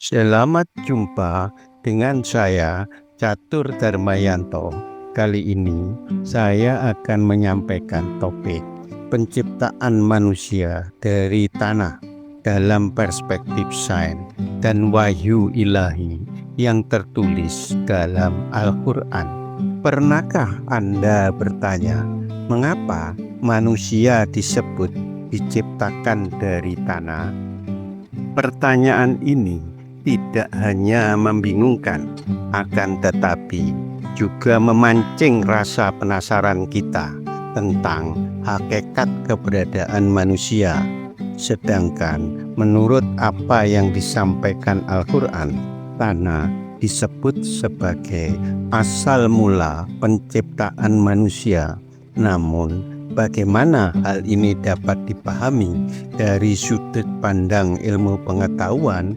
Selamat jumpa dengan saya, Catur Darmayanto. Kali ini saya akan menyampaikan topik penciptaan manusia dari tanah dalam perspektif sains dan wahyu ilahi yang tertulis dalam Al-Quran. Pernahkah Anda bertanya, mengapa manusia disebut diciptakan dari tanah? Pertanyaan ini tidak hanya membingungkan, akan tetapi juga memancing rasa penasaran kita tentang hakikat keberadaan manusia. Sedangkan menurut apa yang disampaikan Al-Quran, tanah disebut sebagai asal mula penciptaan manusia. Namun, bagaimana hal ini dapat dipahami dari sudut pandang ilmu pengetahuan?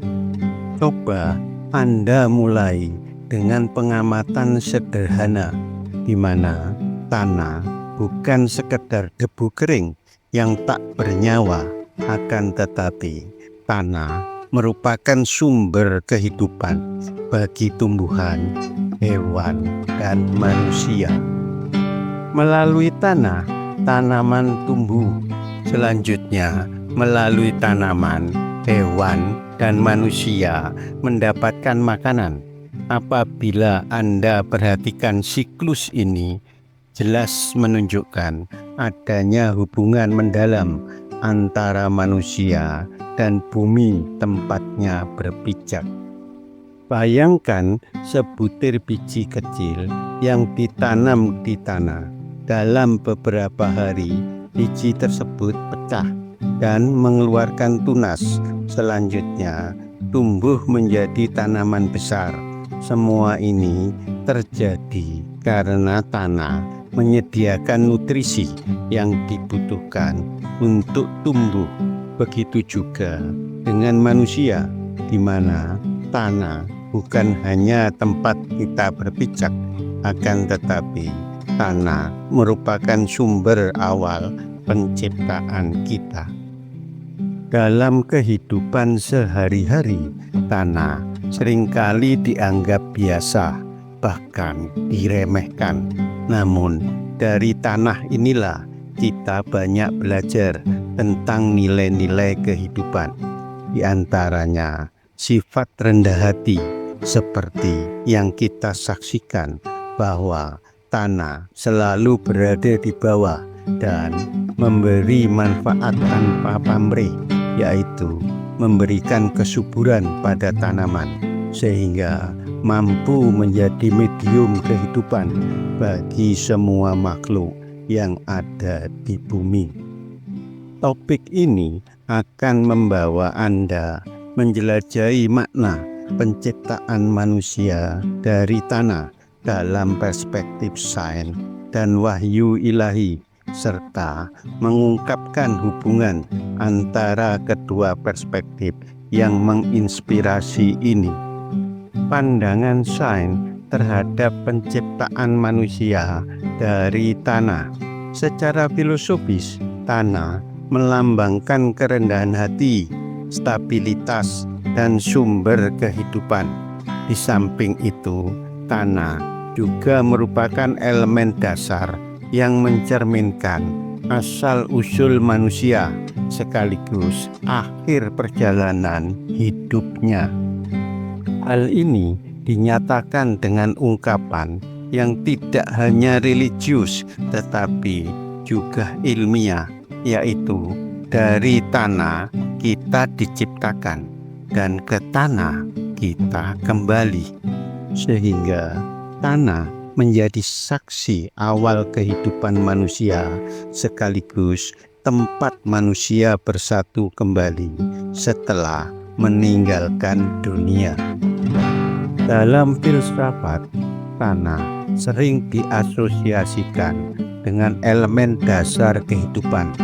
Coba Anda mulai dengan pengamatan sederhana, di mana tanah bukan sekedar debu kering yang tak bernyawa, akan tetapi tanah merupakan sumber kehidupan bagi tumbuhan, hewan, dan manusia. Melalui tanah, tanaman tumbuh. Selanjutnya, melalui tanaman, hewan, dan manusia mendapatkan makanan. Apabila Anda perhatikan siklus ini, jelas menunjukkan adanya hubungan mendalam antara manusia dan bumi tempatnya berpijak. Bayangkan sebutir biji kecil yang ditanam di tanah. Dalam beberapa hari, biji tersebut pecah dan mengeluarkan tunas. Selanjutnya, tumbuh menjadi tanaman besar. Semua ini terjadi karena tanah menyediakan nutrisi yang dibutuhkan untuk tumbuh. Begitu juga dengan manusia, di mana tanah bukan hanya tempat kita berpijak, akan tetapi tanah merupakan sumber awal penciptaan kita. Dalam kehidupan sehari-hari, tanah seringkali dianggap biasa, bahkan diremehkan. Namun, dari tanah inilah kita banyak belajar tentang nilai-nilai kehidupan. Di antaranya, sifat rendah hati, seperti yang kita saksikan bahwa tanah selalu berada di bawah dan memberi manfaat tanpa pamrih, yaitu memberikan kesuburan pada tanaman sehingga mampu menjadi medium kehidupan bagi semua makhluk yang ada di bumi. Topik ini akan membawa Anda menjelajahi makna penciptaan manusia dari tanah dalam perspektif sains dan wahyu ilahi, serta mengungkapkan hubungan antara kedua perspektif yang menginspirasi ini. Pandangan sains terhadap penciptaan manusia dari tanah. Secara filosofis, tanah melambangkan kerendahan hati, stabilitas, dan sumber kehidupan. Di samping itu, tanah juga merupakan elemen dasar yang mencerminkan asal-usul manusia sekaligus akhir perjalanan hidupnya. Hal ini dinyatakan dengan ungkapan yang tidak hanya religius tetapi juga ilmiah, yaitu dari tanah kita diciptakan dan ke tanah kita kembali, sehingga tanah menjadi saksi awal kehidupan manusia sekaligus tempat manusia bersatu kembali setelah meninggalkan dunia. Dalam filsafat, tanah sering diasosiasikan dengan elemen dasar kehidupan.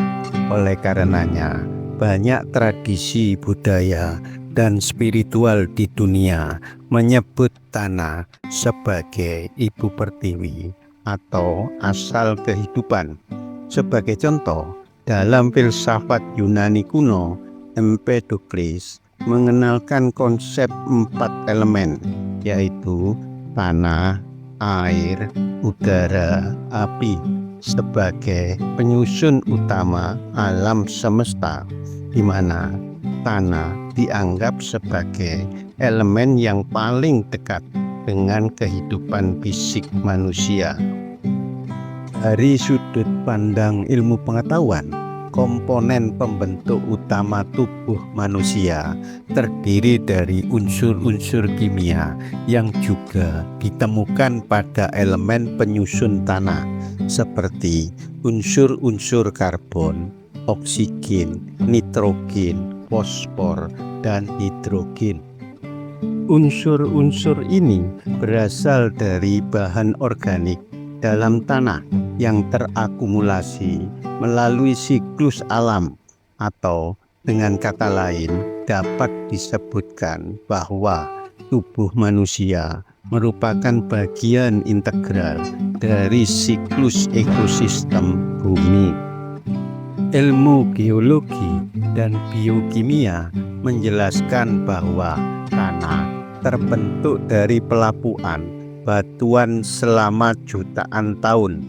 Oleh karenanya, banyak tradisi budaya dan spiritual di dunia menyebut tanah sebagai ibu pertiwi atau asal kehidupan. Sebagai contoh, dalam filsafat Yunani kuno, Empedokles mengenalkan konsep 4 elemen, yaitu tanah, air, udara, api sebagai penyusun utama alam semesta, di mana tanah dianggap sebagai elemen yang paling dekat dengan kehidupan fisik manusia. Dari sudut pandang ilmu pengetahuan, komponen pembentuk utama tubuh manusia terdiri dari unsur-unsur kimia yang juga ditemukan pada elemen penyusun tanah, seperti unsur-unsur karbon, oksigen, nitrogen, fosfor, dan hidrogen. Unsur-unsur ini berasal dari bahan organik dalam tanah yang terakumulasi melalui siklus alam, atau dengan kata lain dapat disebutkan bahwa tubuh manusia merupakan bagian integral dari siklus ekosistem bumi. Ilmu geologi dan biokimia menjelaskan bahwa tanah terbentuk dari pelapukan batuan selama jutaan tahun.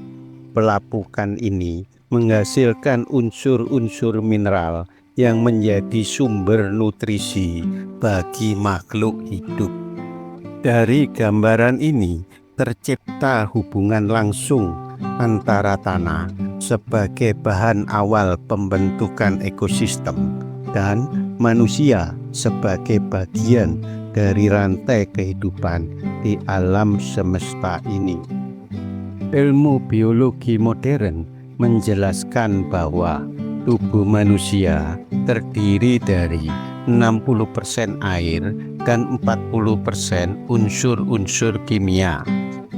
Pelapukan ini menghasilkan unsur-unsur mineral yang menjadi sumber nutrisi bagi makhluk hidup. Dari gambaran ini tercipta hubungan langsung antara tanah sebagai bahan awal pembentukan ekosistem dan manusia sebagai bagian dari rantai kehidupan di alam semesta ini. Ilmu biologi modern menjelaskan bahwa tubuh manusia terdiri dari 60% air dan 40% unsur-unsur kimia,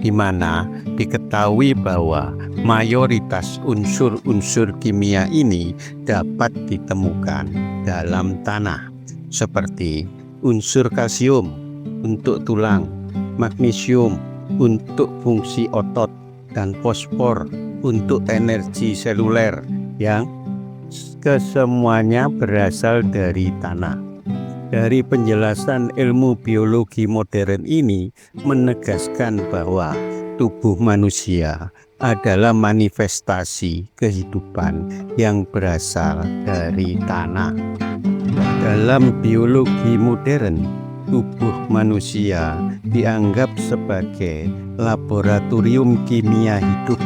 di mana diketahui bahwa mayoritas unsur-unsur kimia ini dapat ditemukan dalam tanah, seperti unsur kalsium untuk tulang, magnesium untuk fungsi otot, dan fosfor untuk energi seluler yang kesemuanya berasal dari tanah. Dari penjelasan ilmu biologi modern ini menegaskan bahwa tubuh manusia adalah manifestasi kehidupan yang berasal dari tanah. Dalam biologi modern, tubuh manusia dianggap sebagai laboratorium kimia hidup,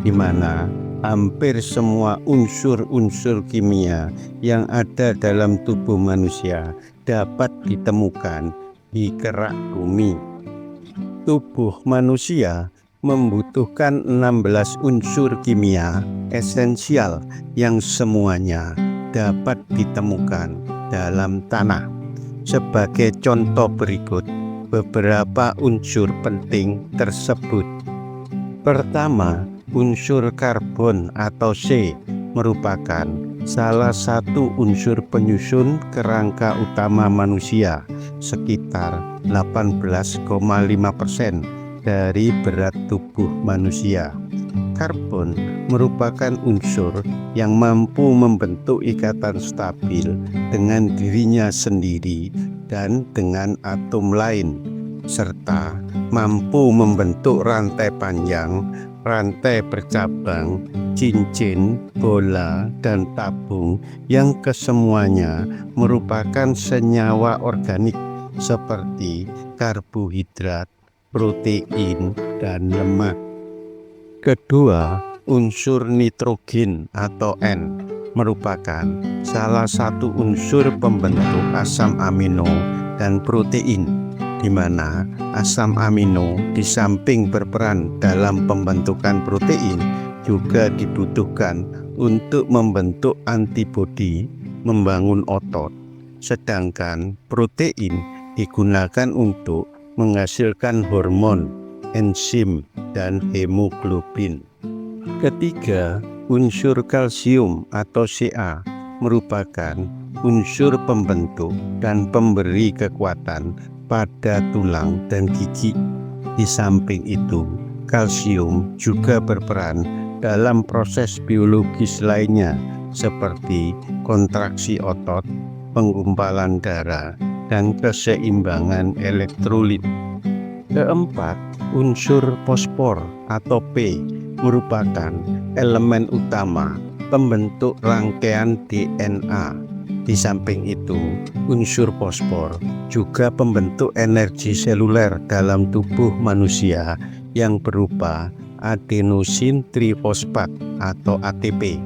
di mana hampir semua unsur-unsur kimia yang ada dalam tubuh manusia dapat ditemukan di kerak bumi. Tubuh manusia membutuhkan 16 unsur kimia esensial yang semuanya dapat ditemukan dalam tanah. Sebagai contoh berikut beberapa unsur penting tersebut. Pertama, unsur karbon atau C merupakan salah satu unsur penyusun kerangka utama manusia, sekitar 18,5% dari berat tubuh manusia. Karbon merupakan unsur yang mampu membentuk ikatan stabil dengan dirinya sendiri dan dengan atom lain, serta mampu membentuk rantai panjang, rantai bercabang, cincin, bola, dan tabung yang kesemuanya merupakan senyawa organik seperti karbohidrat, protein, dan lemak. Kedua, unsur nitrogen atau N merupakan salah satu unsur pembentuk asam amino dan protein, di mana asam amino di samping berperan dalam pembentukan protein juga dibutuhkan untuk membentuk antibodi, membangun otot, sedangkan protein digunakan untuk menghasilkan hormon, enzim, dan hemoglobin. Ketiga, unsur kalsium atau Ca merupakan unsur pembentuk dan pemberi kekuatan pada tulang dan gigi. Di samping itu, kalsium juga berperan dalam proses biologis lainnya seperti kontraksi otot, penggumpalan darah, dan keseimbangan elektrolit. Keempat, unsur fosfor atau P merupakan elemen utama pembentuk rangkaian DNA. Di samping itu, unsur fosfor juga pembentuk energi seluler dalam tubuh manusia yang berupa adenosin trifosfat atau ATP.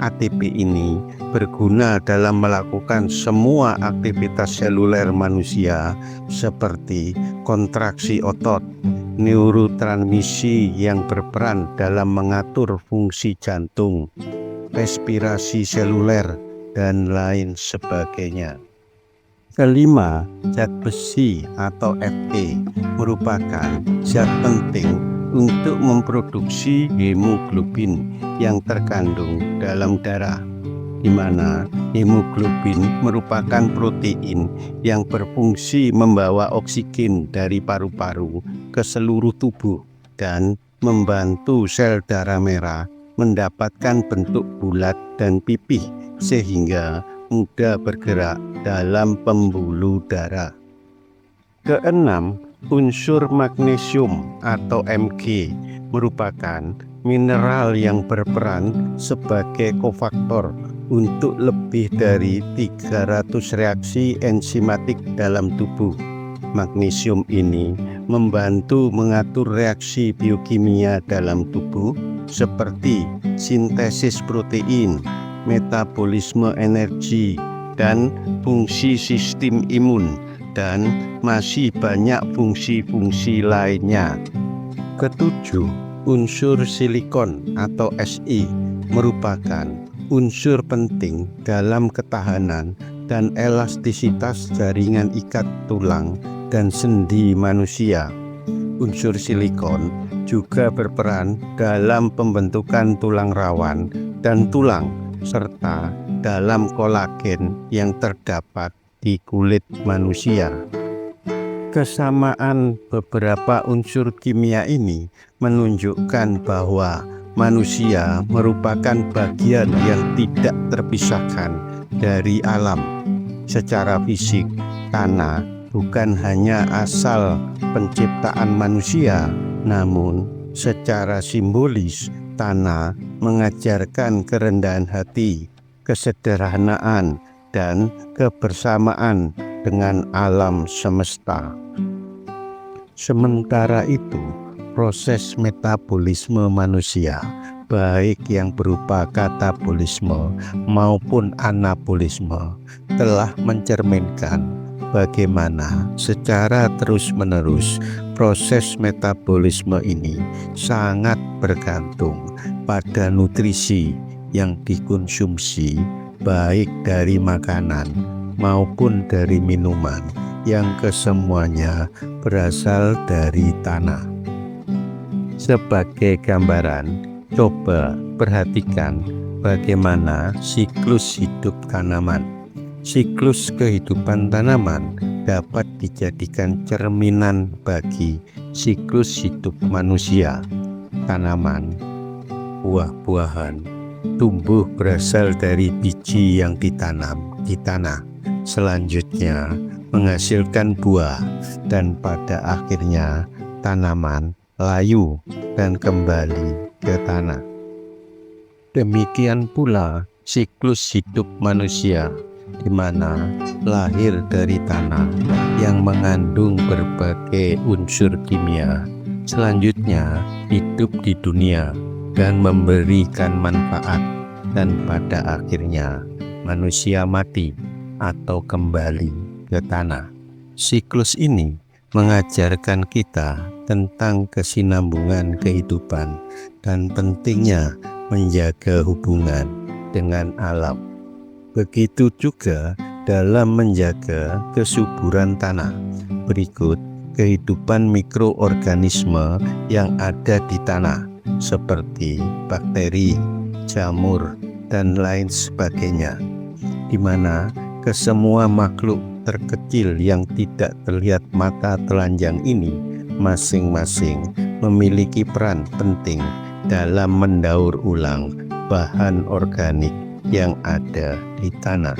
ATP ini berguna dalam melakukan semua aktivitas seluler manusia seperti kontraksi otot, neurotransmisi yang berperan dalam mengatur fungsi jantung, respirasi seluler, dan lain sebagainya. Kelima, zat besi atau Fe merupakan zat penting untuk memproduksi hemoglobin yang terkandung dalam darah, di mana hemoglobin merupakan protein yang berfungsi membawa oksigen dari paru-paru ke seluruh tubuh dan membantu sel darah merah mendapatkan bentuk bulat dan pipih sehingga mudah bergerak dalam pembuluh darah. Keenam, unsur magnesium atau Mg merupakan mineral yang berperan sebagai kofaktor untuk lebih dari 300 reaksi enzimatik dalam tubuh. Magnesium ini membantu mengatur reaksi biokimia dalam tubuh seperti sintesis protein, metabolisme energi, dan fungsi sistem imun, dan masih banyak fungsi-fungsi lainnya. Ketujuh, unsur silikon atau Si merupakan unsur penting dalam ketahanan dan elastisitas jaringan ikat tulang dan sendi manusia. Unsur silikon juga berperan dalam pembentukan tulang rawan dan tulang, serta dalam kolagen yang terdapat di kulit manusia. Kesamaan beberapa unsur kimia ini menunjukkan bahwa manusia merupakan bagian yang tidak terpisahkan dari alam. Secara fisik, tanah bukan hanya asal penciptaan manusia, namun secara simbolis tanah mengajarkan kerendahan hati, kesederhanaan, dan kebersamaan dengan alam semesta. Sementara itu, proses metabolisme manusia, baik yang berupa katabolisme maupun anabolisme, telah mencerminkan bagaimana secara terus-menerus proses metabolisme ini sangat bergantung pada nutrisi yang dikonsumsi, baik dari makanan maupun dari minuman, yang kesemuanya berasal dari tanah. Sebagai gambaran, coba perhatikan bagaimana siklus hidup tanaman. Siklus kehidupan tanaman dapat dijadikan cerminan bagi siklus hidup manusia. Tanaman, buah-buahan, tumbuh berasal dari biji yang ditanam di tanah. Selanjutnya menghasilkan buah, dan pada akhirnya tanaman layu dan kembali ke tanah. Demikian pula siklus hidup manusia, di mana lahir dari tanah yang mengandung berbagai unsur kimia, selanjutnya hidup di dunia dan memberikan manfaat, dan pada akhirnya manusia mati atau kembali ke tanah. Siklus ini mengajarkan kita tentang kesinambungan kehidupan dan pentingnya menjaga hubungan dengan alam. Begitu juga dalam menjaga kesuburan tanah. Berikut kehidupan mikroorganisme yang ada di tanah, seperti bakteri, jamur, dan lain sebagainya, di mana kesemua makhluk terkecil yang tidak terlihat mata telanjang ini masing-masing memiliki peran penting dalam mendaur ulang bahan organik yang ada di tanah.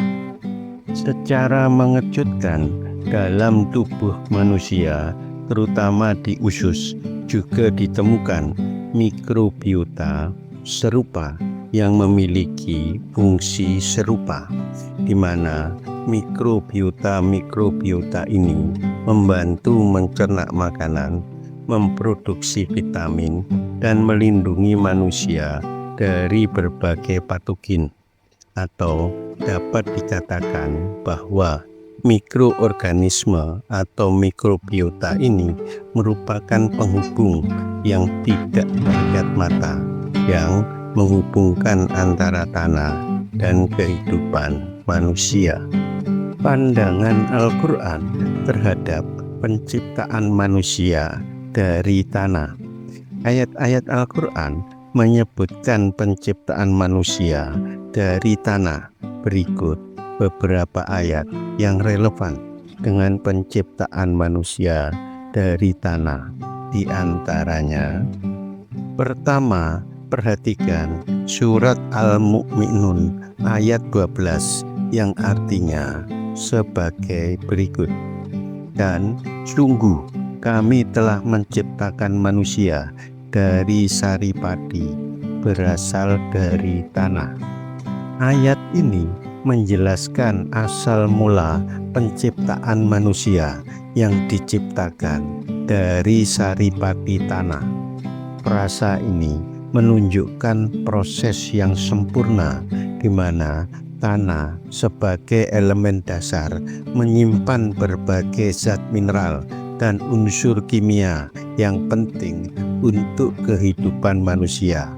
Secara mengejutkan, dalam tubuh manusia, terutama di usus, juga ditemukan mikrobiota serupa yang memiliki fungsi serupa, di mana mikrobiota ini membantu mencerna makanan, memproduksi vitamin, dan melindungi manusia dari berbagai patogen. Atau dapat dikatakan bahwa mikroorganisme atau mikrobiota ini merupakan penghubung yang tidak terlihat mata yang menghubungkan antara tanah dan kehidupan manusia. Pandangan Al-Quran terhadap penciptaan manusia dari tanah. Ayat-ayat Al-Quran menyebutkan penciptaan manusia dari tanah. Berikut beberapa ayat yang relevan dengan penciptaan manusia dari tanah. Di antaranya, pertama, perhatikan surat Al-Mu'minun ayat 12 yang artinya sebagai berikut. Dan sungguh kami telah menciptakan manusia dari sari padi berasal dari tanah. Ayat ini menjelaskan asal mula penciptaan manusia yang diciptakan dari sari padi tanah. Frasa ini menunjukkan proses yang sempurna di mana tanah sebagai elemen dasar menyimpan berbagai zat mineral dan unsur kimia yang penting untuk kehidupan manusia.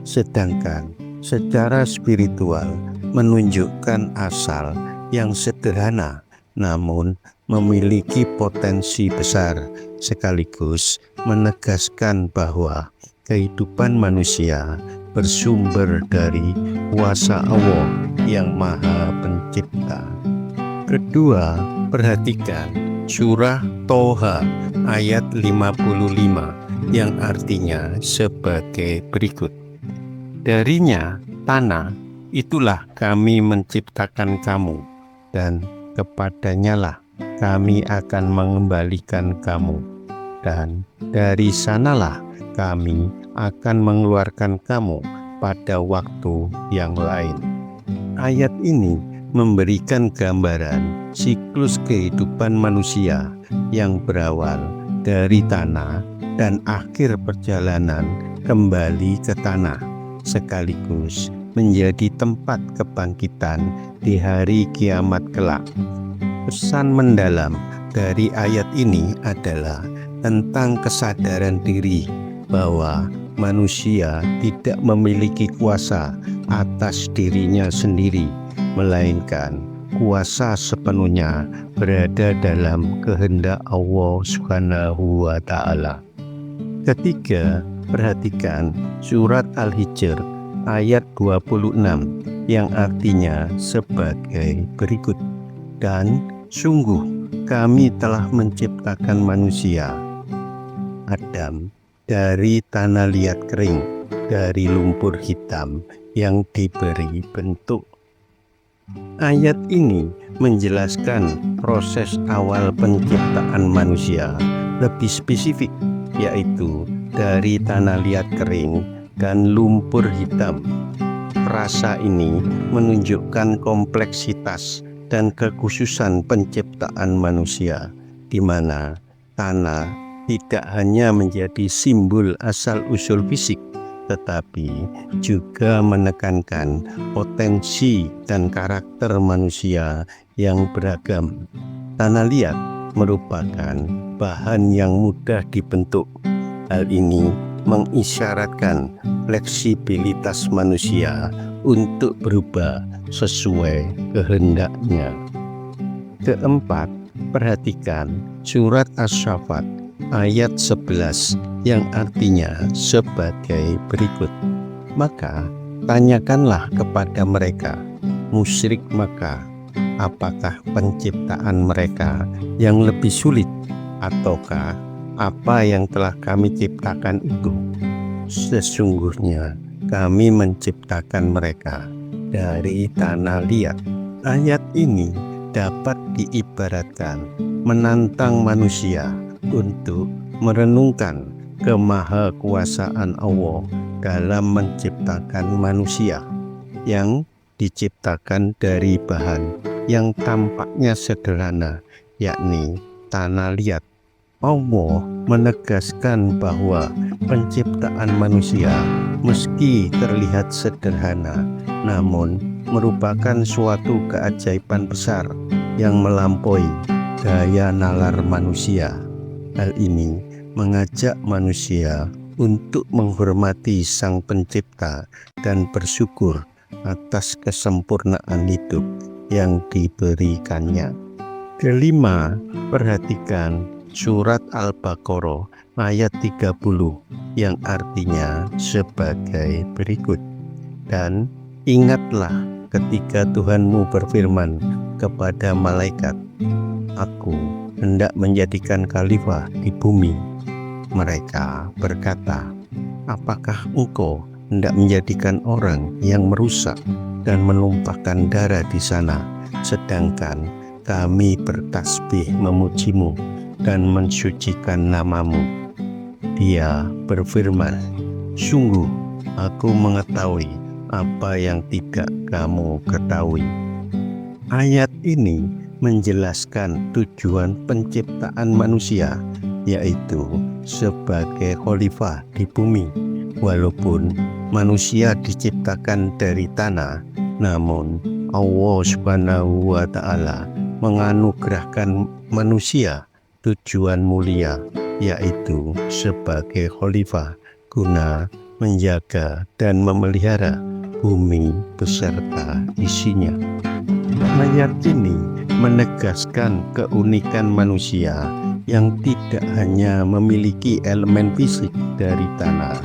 Sedangkan secara spiritual menunjukkan asal yang sederhana namun memiliki potensi besar, sekaligus menegaskan bahwa kehidupan manusia bersumber dari kuasa Allah yang Maha Pencipta. Kedua, perhatikan surah Toha ayat 55 yang artinya sebagai berikut. Darinya tanah itulah kami menciptakan kamu, dan kepadanyalah kami akan mengembalikan kamu, dan dari sanalah kami akan mengeluarkan kamu pada waktu yang lain. Ayat ini memberikan gambaran siklus kehidupan manusia yang berawal dari tanah dan akhir perjalanan kembali ke tanah, sekaligus menjadi tempat kebangkitan di hari kiamat kelak. Pesan mendalam dari ayat ini adalah tentang kesadaran diri bahwa manusia tidak memiliki kuasa atas dirinya sendiri, melainkan kuasa sepenuhnya berada dalam kehendak Allah Subhanahu wa Ta'ala. Ketiga, perhatikan surat Al-Hijr ayat 26 yang artinya sebagai berikut. Dan sungguh kami telah menciptakan manusia, Adam, dari tanah liat kering, dari lumpur hitam yang diberi bentuk. Ayat ini menjelaskan proses awal penciptaan manusia lebih spesifik, yaitu dari tanah liat kering dan lumpur hitam. Frasa ini menunjukkan kompleksitas dan kekhususan penciptaan manusia, di mana tanah tidak hanya menjadi simbol asal-usul fisik, tetapi juga menekankan potensi dan karakter manusia yang beragam. Tanah liat merupakan bahan yang mudah dibentuk. Hal ini mengisyaratkan fleksibilitas manusia untuk berubah sesuai kehendaknya. Keempat, perhatikan surat Asy-Syaffat ayat 11 yang artinya sebagai berikut. Maka tanyakanlah kepada mereka, musyrik Makkah, apakah penciptaan mereka yang lebih sulit, ataukah apa yang telah kami ciptakan itu? Sesungguhnya kami menciptakan mereka dari tanah liat. Ayat ini dapat diibaratkan menantang manusia untuk merenungkan kemahakuasaan Allah dalam menciptakan manusia yang diciptakan dari bahan yang tampaknya sederhana, yakni tanah liat. Allah menegaskan bahwa penciptaan manusia meski terlihat sederhana, namun merupakan suatu keajaiban besar yang melampaui daya nalar manusia. Hal ini mengajak manusia untuk menghormati Sang Pencipta dan bersyukur atas kesempurnaan hidup yang diberikannya. Kelima, perhatikan surat Al-Baqarah ayat 30 yang artinya sebagai berikut. Dan ingatlah ketika Tuhanmu berfirman kepada malaikat, "Aku hendak menjadikan khalifah di bumi." Mereka berkata, "Apakah engkau hendak menjadikan orang yang merusak dan menumpahkan darah di sana, sedangkan kami bertasbih memujimu dan mensucikan namamu?" Dia berfirman, "Sungguh aku mengetahui apa yang tidak kamu ketahui." Ayat ini menjelaskan tujuan penciptaan manusia, yaitu sebagai khalifah di bumi. Walaupun manusia diciptakan dari tanah, namun Allah Subhanahu wa Ta'ala menganugerahkan manusia tujuan mulia, yaitu sebagai khalifah guna menjaga dan memelihara bumi beserta isinya. Ayat ini menegaskan keunikan manusia yang tidak hanya memiliki elemen fisik dari tanah,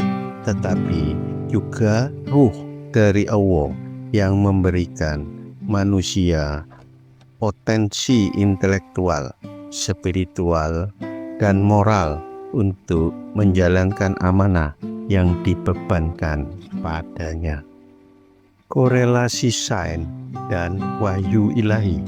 tetapi juga ruh dari Allah yang memberikan manusia potensi intelektual, spiritual, dan moral untuk menjalankan amanah yang dibebankan padanya. Korelasi sains dan wahyu ilahi.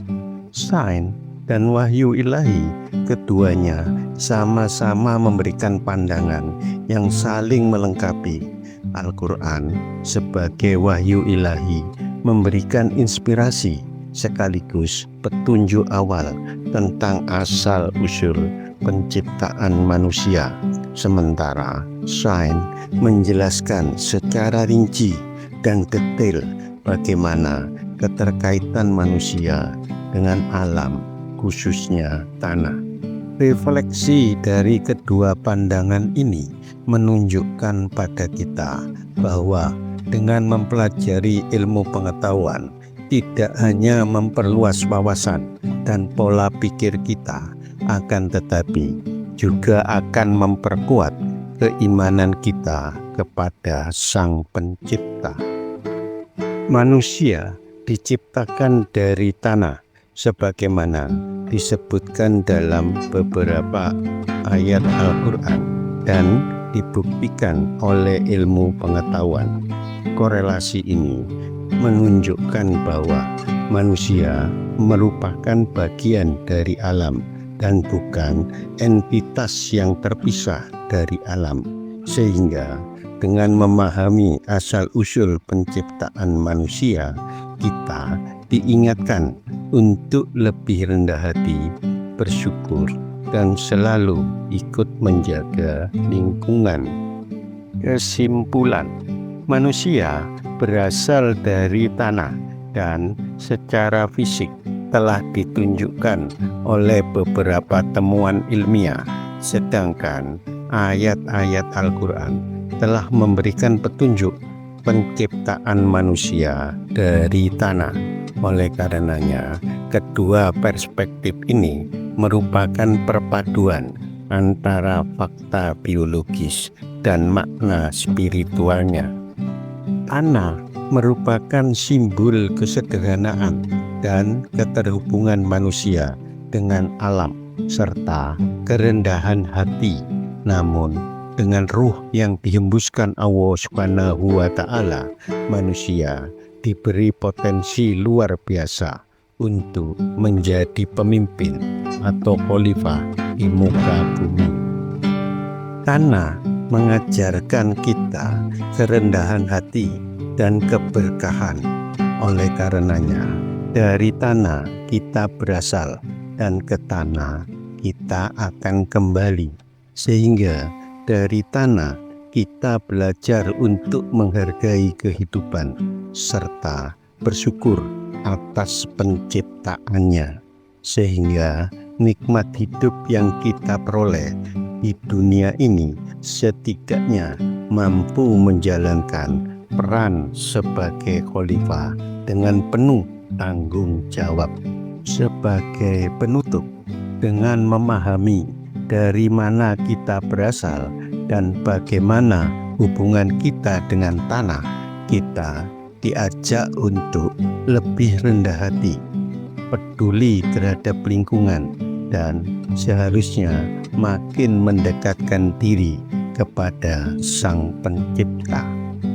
Sains dan wahyu ilahi keduanya sama-sama memberikan pandangan yang saling melengkapi. Al-Quran sebagai wahyu ilahi memberikan inspirasi sekaligus petunjuk awal tentang asal-usul penciptaan manusia. Sementara sains menjelaskan secara rinci dan detail bagaimana keterkaitan manusia dengan alam, khususnya tanah. Refleksi dari kedua pandangan ini menunjukkan pada kita bahwa dengan mempelajari ilmu pengetahuan tidak hanya memperluas wawasan dan pola pikir kita, akan tetapi juga akan memperkuat keimanan kita kepada Sang Pencipta. Manusia diciptakan dari tanah sebagaimana disebutkan dalam beberapa ayat Al-Quran dan dibuktikan oleh ilmu pengetahuan. Korelasi ini menunjukkan bahwa manusia merupakan bagian dari alam dan bukan entitas yang terpisah dari alam, sehingga dengan memahami asal-usul penciptaan manusia, kita diingatkan untuk lebih rendah hati, bersyukur, dan selalu ikut menjaga lingkungan. Kesimpulan, manusia berasal dari tanah dan secara fisik telah ditunjukkan oleh beberapa temuan ilmiah, sedangkan ayat-ayat Al-Quran telah memberikan petunjuk penciptaan manusia dari tanah. Oleh karenanya, kedua perspektif ini merupakan perpaduan antara fakta biologis dan makna spiritualnya. Tanah merupakan simbol kesederhanaan dan keterhubungan manusia dengan alam serta kerendahan hati. Namun, dengan ruh yang dihembuskan Allah Subhanahu wa Ta'ala, manusia diberi potensi luar biasa untuk menjadi pemimpin atau khalifah di muka bumi. Tanah mengajarkan kita kerendahan hati dan keberkahan. Oleh karenanya, dari tanah kita berasal dan ke tanah kita akan kembali. Sehingga dari tanah kita belajar untuk menghargai kehidupan serta bersyukur atas penciptaannya, sehingga nikmat hidup yang kita peroleh di dunia ini setidaknya mampu menjalankan peran sebagai khalifah dengan penuh tanggung jawab. Sebagai penutup, dengan memahami dari mana kita berasal dan bagaimana hubungan kita dengan tanah, kita diajak untuk lebih rendah hati, peduli terhadap lingkungan, dan seharusnya makin mendekatkan diri kepada Sang Pencipta.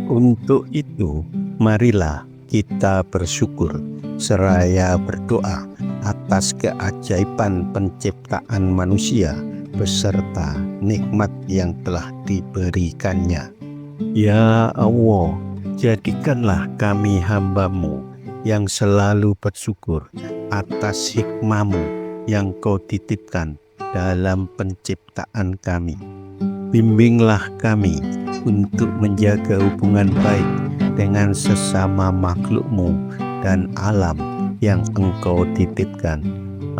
Untuk itu, marilah kita bersyukur seraya berdoa atas keajaiban penciptaan manusia beserta nikmat yang telah diberikannya. Ya Allah, jadikanlah kami hamba-Mu yang selalu bersyukur atas hikmah-Mu yang Kau titipkan dalam penciptaan kami. Bimbinglah kami untuk menjaga hubungan baik dengan sesama makhluk-Mu dan alam yang Engkau titipkan.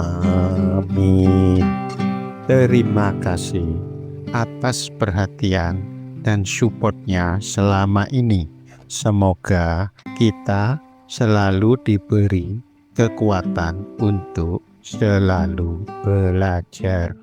Amin. Terima kasih atas perhatian dan support-nya selama ini. Semoga kita selalu diberi kekuatan untuk selalu belajar.